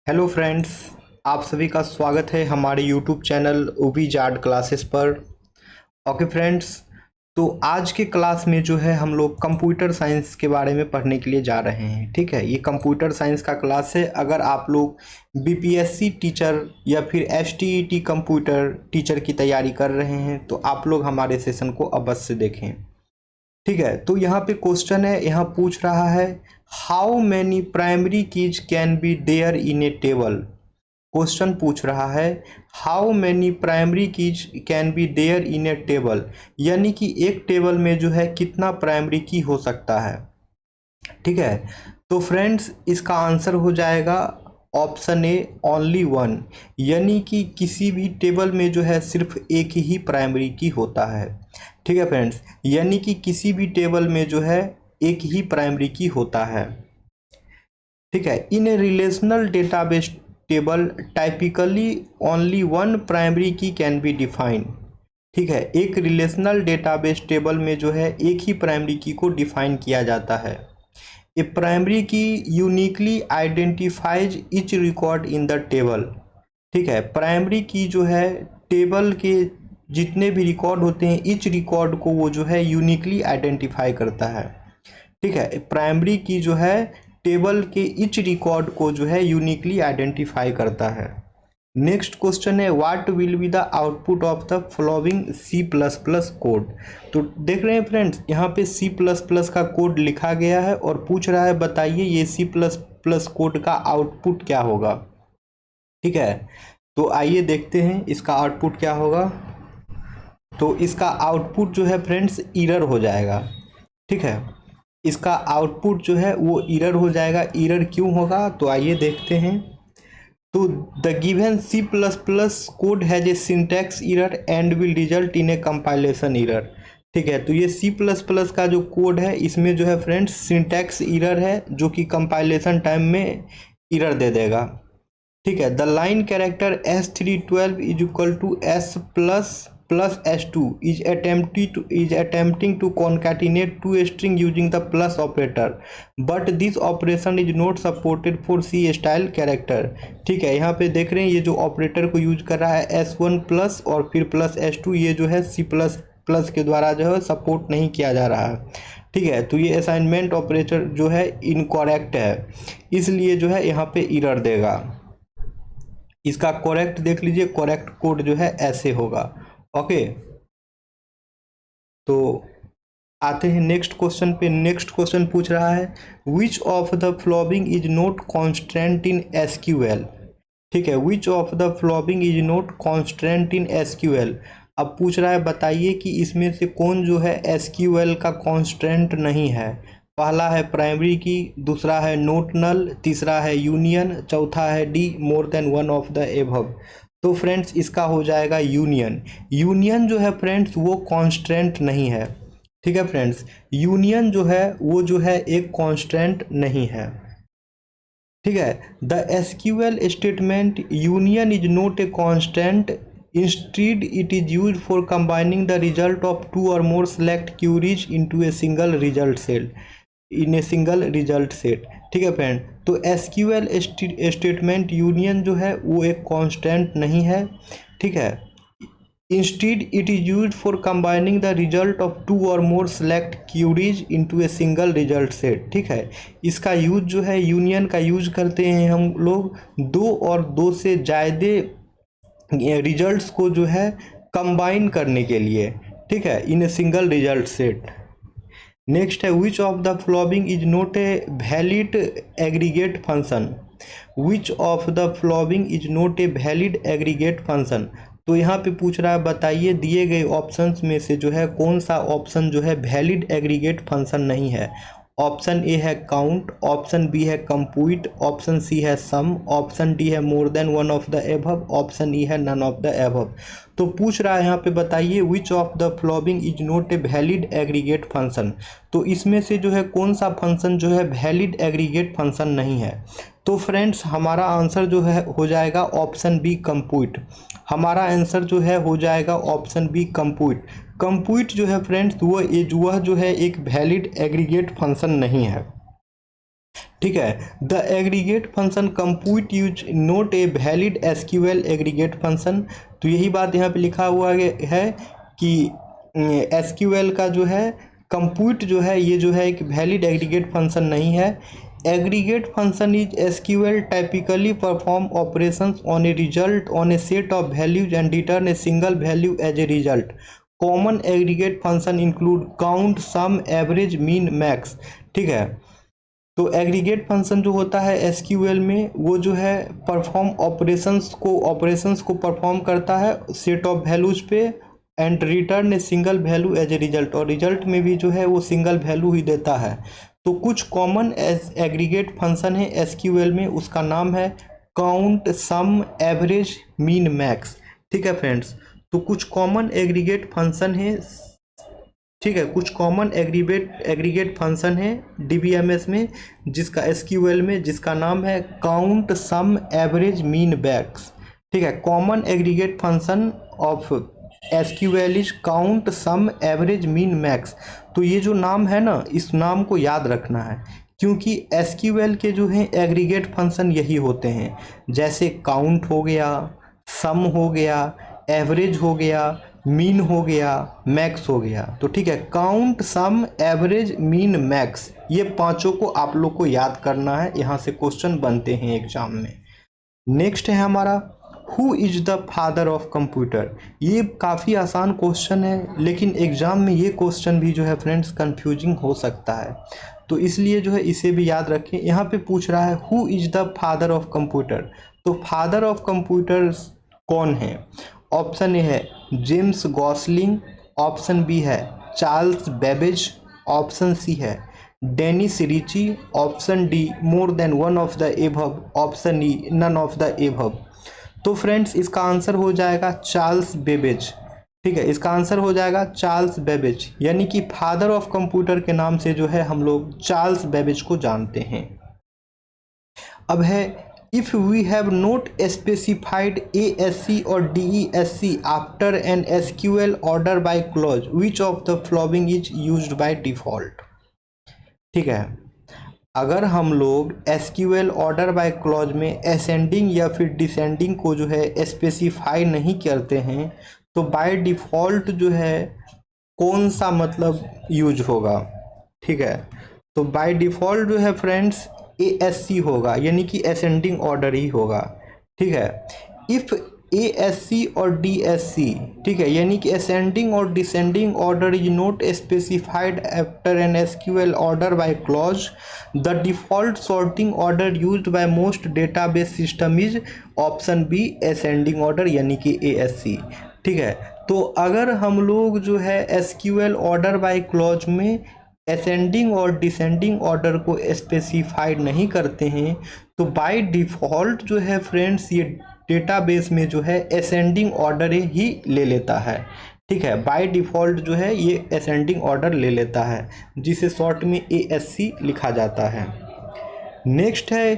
Hello friends, आप सभी का स्वागत है हमारे YouTube channel obese art classes पर। ओके फ्रेंड्स, तो आज के क्लास में जो है हम लोग कंप्यूटर साइंस के बारे में पढ़ने के लिए जा रहे हैं। ठीक है, ये कंप्यूटर साइंस का क्लास है। अगर आप लोग बीपीएससी टीचर या फिर एसटीईटी कंप्यूटर टीचर की तैयारी कर रहे हैं तो आप लोग हमारे सेशन को अवश्य देखें। ठीक है, तो यहाँ पे क्वेश्चन है, यहाँ पूछ रहा है how many primary keys can be there in a table. Question पूछ रहा है how many primary keys can be there in a table, यानी कि एक टेबल में जो है कितना प्राइमरी की हो सकता है। ठीक है, तो फ्रेंड्स इसका आंसर हो जाएगा ऑप्शन ए ओनली वन, यानी कि किसी भी टेबल में जो है सिर्फ एक ही प्राइमरी की होता है। ठीक है फ्रेंड्स, यानी कि किसी भी टेबल में जो है एक ही प्राइमरी की होता है। ठीक है, in a relational database table typically only one primary key can be define. ठीक है, एक रिलेशनल डेटाबेस टेबल में जो है एक ही प्राइमरी की को डिफाइन किया जाता है। ए प्राइमरी की uniquely identifies each record in the table. ठीक है, प्राइमरी की जो है टेबल के जितने भी रिकॉर्ड होते हैं ईच रिकॉर्ड को वो जो है यूनिकली आइडेंटिफाई करता है। ठीक है, प्राइमरी की जो है टेबल के ईच रिकॉर्ड को जो है यूनिकली आइडेंटिफाई करता है। नेक्स्ट क्वेश्चन है what will be the output of the following C plus plus code. तो देख रहे हैं फ्रेंड्स, यहाँ पे सी प्लस प्लस का कोड लिखा गया है और पूछ रहा है बताइए ये सी प्लस प्लस कोड का आउटपुट क्या होगा। ठीक है, तो आइए देखते हैं इसका आउटपुट क्या होगा। तो इसका आउटपुट जो है फ्रेंड्स एरर हो जाएगा। ठीक है, इसका आउटपुट जो है वो एरर हो जाएगा। एरर क्यों होगा तो आइए देखते हैं। तो the given C plus plus code has a syntax error and will result in a compilation error. ठीक है, तो ये सी प्लस प्लस का जो कोड है इसमें जो है फ्रेंड्स सिंटैक्स एरर है जो कि कंपाइलेशन टाइम में एरर दे देगा। ठीक है, the line character S312 is equal to S plus S2 is attempting to concatenate two string using the plus operator, but this operation is not supported for C style character। ठीक है, यहाँ पे देख रहे हैं ये जो ऑपरेटर को यूज कर रहा है S1 प्लस और फिर प्लस S2, ये जो है C प्लस प्लस के द्वारा जो है सपोर्ट नहीं किया जा रहा है। ठीक है, तो ये असाइनमेंट ऑपरेटर जो है इनकरेक्ट है, इसलिए जो है यहाँ पे एरर देगा। इसका करेक्ट देख लीजिए, करेक्ट कोड जो है ऐसे होगा। ओके, तो आते हैं नेक्स्ट क्वेश्चन पे। नेक्स्ट क्वेश्चन पूछ रहा है which of the following is not constant in SQL. ठीक है, which of the following is not constant in SQL. अब पूछ रहा है बताइए कि इसमें से कौन जो है एसक्यूएल का कॉन्स्टेंट नहीं है। पहला है प्राइमरी की, दूसरा है नोट नल, तीसरा है यूनियन, चौथा है D more than one of the above. तो फ्रेंड्स इसका हो जाएगा यूनियन। यूनियन जो है फ्रेंड्स वो कांस्टेंट नहीं है। ठीक है फ्रेंड्स, यूनियन जो है वो जो है एक कांस्टेंट नहीं है। ठीक है, the SQL statement union is not a constant, instead it is use for combining the result of two or more select queries into a single result set in a single result set. ठीक है friend, तो SQL statement union जो है वो एक constant नहीं है। ठीक है, instead it is use for combining the result of two or more select queries into a single result set. ठीक है, इसका यूज जो है यूनियन का यूज करते हैं हम लोग दो और दो से ज़्यादा रिजल्ट्स को जो है कंबाइन करने के लिए। ठीक है, in a single result set. Next है which of the following is not a valid aggregate function. Which of the following is not a valid aggregate function. तो यहाँ पे पूछ रहा है बताइए दिए गए ऑप्शंस में से जो है कौन सा ऑप्शन जो है वैलिड एग्रीगेट फंक्शन नहीं है। ऑप्शन ए है काउंट, ऑप्शन बी है कंप्यूट, ऑप्शन सी है सम, ऑप्शन डी है more than one of the above, option E है नन ऑफ द एबव। तो पूछ रहा है यहाँ पे बताइए विच of the following is not a valid aggregate function. तो इसमें से जो है कौन सा फंक्शन जो है वैलिड एग्रीगेट फंक्शन नहीं है। तो फ्रेंड्स हमारा आंसर जो है हो जाएगा ऑप्शन बी कंप्यूट। हमारा आंसर जो है हो जाएगा ऑप्शन बी कंप्यूट। कंप्यूट जो है फ्रेंड्स वह जो है एक वैलिड एग्रीगेट फंक्शन नहीं है। ठीक है। The aggregate function compute use note a valid SQL aggregate function. तो यही बात यहाँ पे लिखा हुआ है कि एसक्यूएल का जो है कंप्यूट जो है ये जो है एक वैलिड एग्रीगेट फंक्शन नहीं है। Aggregate function is SQL typically perform operations on a result on a set of values and return a single value as a result. Common aggregate function include count, sum, average, mean, max. ठीक है। तो aggregate function जो होता है SQL में वो जो है परफॉर्म ऑपरेशंस को परफॉर्म करता है सेट ऑफ वैल्यूज पे and return a single value as a result, और रिजल्ट में भी जो है वो सिंगल वैल्यू ही देता है। तो कुछ कॉमन एग्रीगेट फंक्शन है एसक्यूएल में, उसका नाम है count, sum, average, mean, max. ठीक है फ्रेंड्स। तो कुछ कॉमन एग्रीगेट फंक्शन है, ठीक है, कुछ कॉमन एग्रीगेट फंक्शन है डीबीएमएस में जिसका एसक्यूएल में जिसका नाम है count, sum, average, mean, max. ठीक है। Common aggregate function of SQL is count, sum, average, mean, max. तो ये जो नाम है ना, इस नाम को याद रखना है क्योंकि एसक्यूएल के जो हैं एग्रीगेट फंक्शन यही होते हैं, जैसे काउंट हो गया, सम हो गया, एवरेज हो गया, मीन हो गया, मैक्स हो गया। तो ठीक है, count, sum, average, mean, max, ये पांचों को आप लोग को याद करना है, यहाँ से क्वेश्चन बनते हैं एग्जाम में। नेक्स्ट है हमारा who is the father of computer. ये काफ़ी आसान क्वेश्चन है लेकिन एग्जाम में ये क्वेश्चन भी जो है फ्रेंड्स कंफ्यूजिंग हो सकता है, तो इसलिए जो है इसे भी याद रखें। यहाँ पे पूछ रहा है who is the father of computer. तो फादर ऑफ कंप्यूटर कौन है? ऑप्शन ए है जेम्स गॉसलिंग, ऑप्शन बी है चार्ल्स बेबेज, ऑप्शन सी है Dennis Ritchie, option D more than one of the above, option E none of the above. तो friends इसका answer हो जाएगा Charles Babbage. ठीक है, इसका आंसर हो जाएगा चार्ल्स बेबेज, यानी कि फादर ऑफ कंप्यूटर के नाम से जो है हम लोग चार्ल्स बेबेज को जानते हैं। अब है if we have not specified ASC or DESC after an SQL order by clause, which of the following is used by default। ठीक है, अगर हम लोग SQL ऑर्डर बाय क्लॉज में असेंडिंग या फिर डिसेंडिंग को जो है स्पेसिफाई नहीं करते हैं तो बाय डिफ़ॉल्ट जो है कौन सा मतलब यूज होगा। ठीक है, तो बाय डिफ़ॉल्ट जो है फ्रेंड्स ASC होगा, यानी कि असेंडिंग ऑर्डर ही होगा। ठीक है, इफ़ ASC और DSC, ठीक है, यानी कि असेंडिंग और descending order is not specified after an SQL order by clause, the default sorting order used by most database system is option B ascending order, यानी कि ASC। ठीक है, तो अगर हम लोग जो है SQL ऑर्डर बाय क्लॉज में असेंडिंग और डिसेंडिंग ऑर्डर को स्पेसिफाइड नहीं करते हैं तो बाय डिफ़ॉल्ट जो है फ्रेंड्स ये डेटाबेस में जो है असेंडिंग ऑर्डर ही ले लेता है। ठीक है, बाय डिफ़ॉल्ट जो है ये असेंडिंग ऑर्डर ले लेता है जिसे शॉर्ट में ASC लिखा जाता है। नेक्स्ट है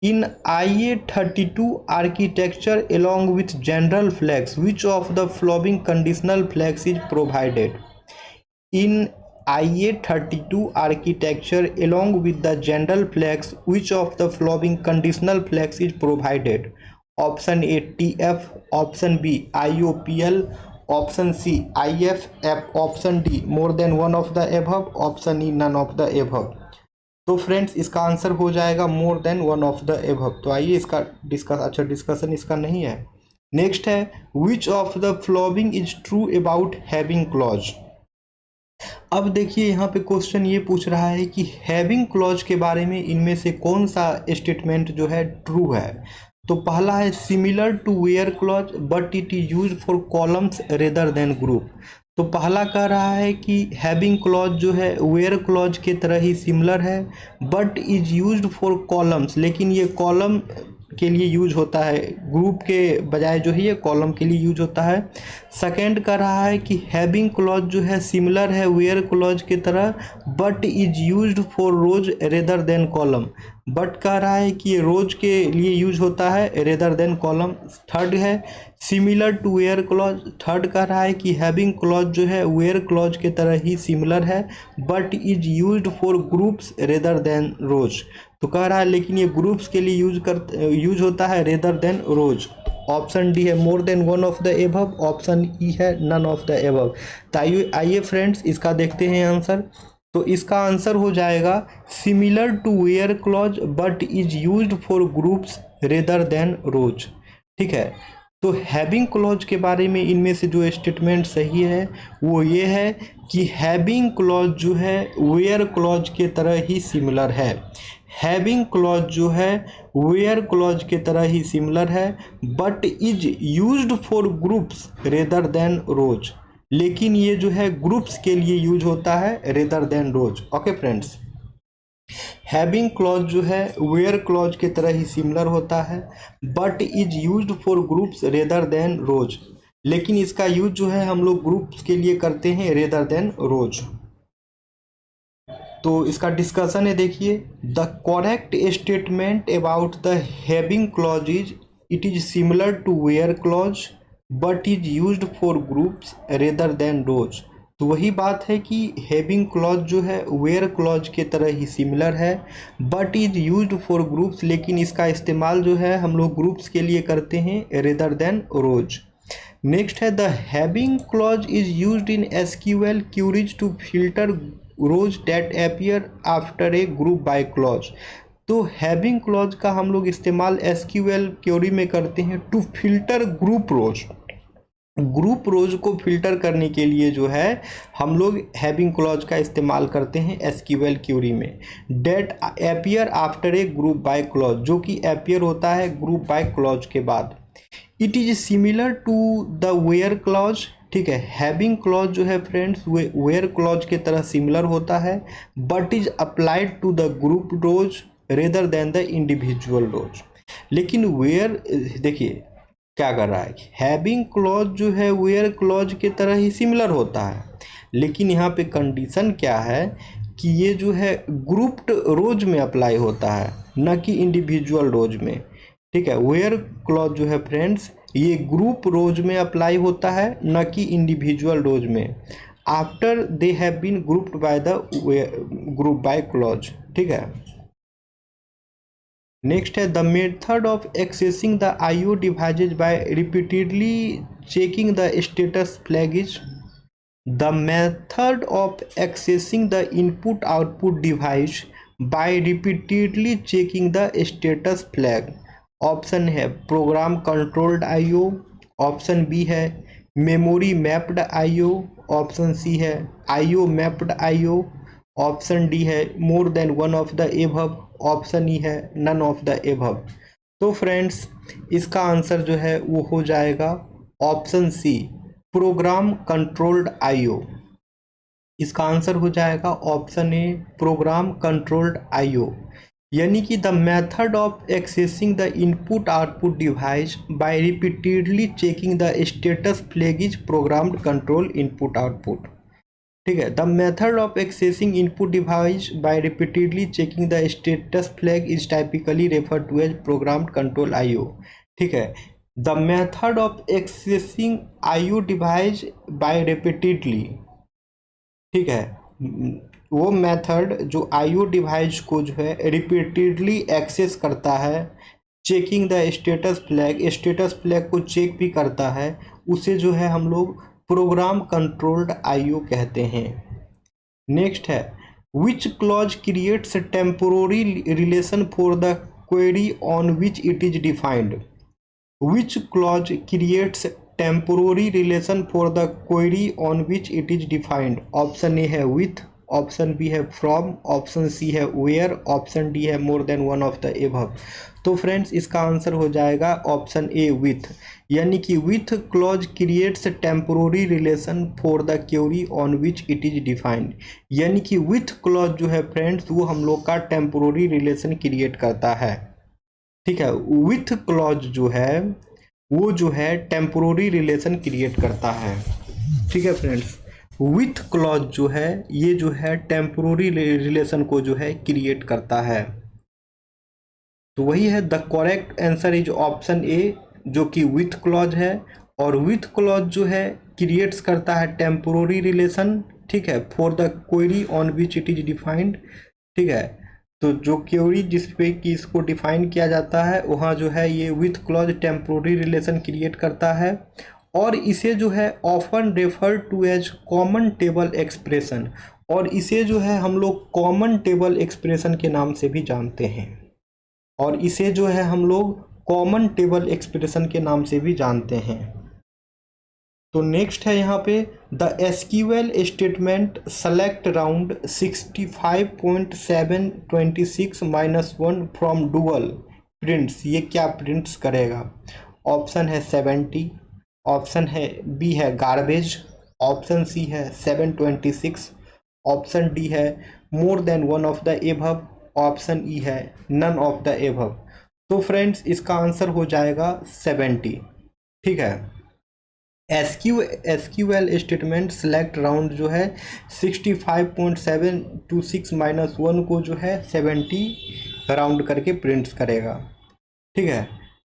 इन IA32 architecture along with general flags which of the following conditional flags is provided। In IA32 architecture along with the general flags which of the following conditional flags is provided। Option A TF, option B IOPL, option C IFF, option D more than one of the above, option E none of the above. तो friends इसका answer हो जाएगा more than one of the above. तो आइए इसका discussion इसका नहीं है। नेक्स्ट है which of the following is true about having clause. अब देखिए यहाँ पे क्वेश्चन ये पूछ रहा है कि हैविंग क्लॉज के बारे में इनमें से कौन सा स्टेटमेंट जो है ट्रू है। तो पहला है similar to where clause but it is use for columns rather than group. तो पहला कह रहा है कि हैविंग क्लॉज जो है वेयर क्लॉज के तरह ही सिमिलर है but is used for columns, लेकिन ये कॉलम के लिए यूज होता है, ग्रुप के बजाय जो है ये कॉलम के लिए यूज होता है। सेकेंड कह रहा है कि हैविंग क्लॉज जो है सिमिलर है वेयर क्लॉज के तरह but is used for rows rather than column, but कह रहा है कि ये रोज के लिए यूज होता है रेदर देन कॉलम। थर्ड है similar to where clause, third कह रहा है कि हैविंग क्लॉज जो है वेयर क्लॉज के तरह ही सिमिलर है but is used for groups rather than rows, तो कह रहा है लेकिन ये ग्रुप्स के लिए यूज होता है rather than rows. Option D है more than one of the above, option E है नन ऑफ द एबव। तो आइए फ्रेंड्स इसका देखते हैं आंसर। तो इसका आंसर हो जाएगा similar to where clause but is used for groups rather than rows. ठीक है, तो हैविंग क्लॉज के बारे में इनमें से जो स्टेटमेंट सही है वो ये है कि हैविंग क्लॉज जो है वेयर क्लॉज के तरह ही सिमिलर है। हैविंग क्लॉज जो है वेयर क्लॉज के तरह ही सिमिलर है but is used for groups rather than rows, लेकिन ये जो है ग्रुप्स के लिए यूज होता है rather than rows. Okay friends, having clause जो है वेयर क्लॉज के तरह ही सिमिलर होता है but is used for groups rather than rows, लेकिन इसका यूज जो है हम लोग ग्रुप्स के लिए करते हैं रेदर देन रोज। तो इसका डिस्कशन है, देखिए the correct statement about the having clause is it is similar to where clause but is used for groups rather than rows. तो वही बात है कि हैविंग क्लॉज जो है वेयर क्लॉज के तरह ही सिमिलर है but is used for groups, लेकिन इसका इस्तेमाल जो है हम लोग ग्रुप्स के लिए करते हैं रेदर देन रोज। नेक्स्ट है the having clause is used in SQL queries to filter rows that appear after a group by clause. तो हैविंग क्लॉज का हम लोग इस्तेमाल एसक्यूएल क्यूरी में करते हैं to filter group rows. Group rows को फिल्टर करने के लिए जो है हम लोग हैविंग क्लॉज का इस्तेमाल करते हैं एसक्यूएल क्यूरी में। That appear after a group by clause, जो कि अपीयर होता है ग्रुप बाय क्लॉज के बाद। It is similar to the where clause. ठीक है, हैविंग क्लॉज जो है फ्रेंड्स वेयर क्लॉज के तरह सिमिलर होता है but is applied to the group rows rather than the individual rows. लेकिन वेयर देखिए क्या कर रहा है, हैविंग क्लॉज जो है वेयर क्लॉज के तरह ही सिमिलर होता है, लेकिन यहाँ पे कंडीशन क्या है कि ये जो है ग्रुप्ड रोज में अप्लाई होता है न कि इंडिविजुअल रोज में। ठीक है, वेयर क्लॉज जो है फ्रेंड्स ये ग्रुप रोज में अप्लाई होता है न कि इंडिविजुअल रोज में after they have been grouped by the group by clause. ठीक है, नेक्स्ट है the method of accessing the IO devices by repeatedly checking the status flag is. The method of accessing the input output device by repeatedly checking the status flag. Option है program controlled IO, option B है memory mapped IO, option C है IO mapped IO, option D है more than one of the above, option E है none of the above. तो friends इसका answer जो है वो हो जाएगा option C program controlled IO। इसका आंसर हो जाएगा option A program controlled IO, यानी कि the method of accessing the input output device by repeatedly checking the status flag is programmed control input output. ठीक है, the method of accessing input device by repeatedly checking the status flag is typically refer to as programmed control IO। ठीक है, the method of accessing IO device by repeatedly, ठीक है, वो method जो IO device को जो है repeatedly access करता है, चेकिंग द स्टेटस फ्लैग को चेक भी करता है, उसे जो है हम लोग प्रोग्राम कंट्रोल्ड IO कहते हैं। नेक्स्ट है which clause creates temporary relation for the query on which it is defined. Which clause creates temporary relation for the query on which it is defined. Option A है with, option B है from, option C है where, option D है more than one of the above. तो friends इसका answer हो जाएगा option A with, यानी कि with clause creates temporary relation for the query on which it is defined, यानी कि विथ क्लॉज जो है फ्रेंड्स वो हम लोग का टेम्पोररी रिलेशन क्रिएट करता है। ठीक है, विथ क्लॉज जो है वो जो है टेम्पोररी रिलेशन क्रिएट करता है। ठीक है फ्रेंड्स, विथ क्लॉज जो है ये जो है टेम्पोररी रिलेशन को जो है क्रिएट करता है। तो वही है the correct answer is option ए, जो कि विथ क्लॉज है, और विथ क्लॉज जो है क्रिएट्स करता है टेम्पोररी रिलेशन। ठीक है, for the query on which it is defined. ठीक है, तो जो क्वेरी जिस पे कि इसको डिफाइन किया जाता है वहाँ जो है ये with clause temporary relation create करता है, और इसे जो है often refer to as common table expression, और इसे जो है हम लोग कॉमन टेबल एक्सप्रेशन के नाम से भी जानते हैं, और इसे जो है हम लोग कॉमन टेबल एक्सप्रेशन के नाम से भी जानते हैं। तो नेक्स्ट है यहाँ पे the SQL statement select round 65.726 -1 from dual prints, ये क्या प्रिंट्स करेगा? ऑप्शन है 70, ऑप्शन है बी है गार्बेज, ऑप्शन सी है 726, ऑप्शन डी है more than one of the above, option E है नन ऑफ द एभव। तो फ्रेंड्स इसका आंसर हो जाएगा 70। ठीक है, एसक्यूएल स्टेटमेंट सेलेक्ट राउंड जो है 65.726 -1 को जो है 70 राउंड करके प्रिंट्स करेगा। ठीक है,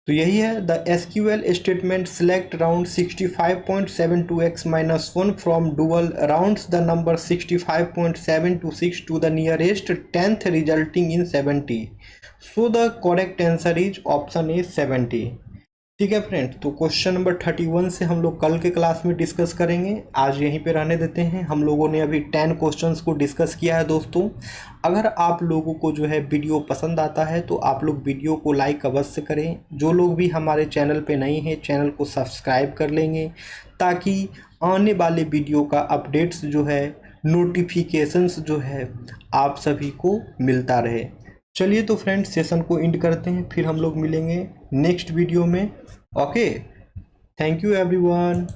तो यही है the SQL statement select round 65.72x -1 from dual rounds the number 65.726 to the nearest 10th resulting in 70। So the correct answer is option A 70। ठीक है फ्रेंड्स, तो क्वेश्चन नंबर 31 से हम लोग कल के क्लास में डिस्कस करेंगे, आज यहीं पे रहने देते हैं। हम लोगों ने अभी 10 क्वेश्चंस को डिस्कस किया है दोस्तों। अगर आप लोगों को जो है वीडियो पसंद आता है तो आप लोग वीडियो को लाइक अवश्य करें। जो लोग भी हमारे चैनल पे नए हैं चैनल को सब्सक्राइब कर लेंगे, ताकि आने वाले वीडियो का अपडेट्स जो है, नोटिफिकेशंस जो है आप सभी को मिलता रहे। चलिए तो फ्रेंड्स सेशन को एंड करते हैं, फिर हम लोग मिलेंगे नेक्स्ट वीडियो में। Okay, thank you everyone.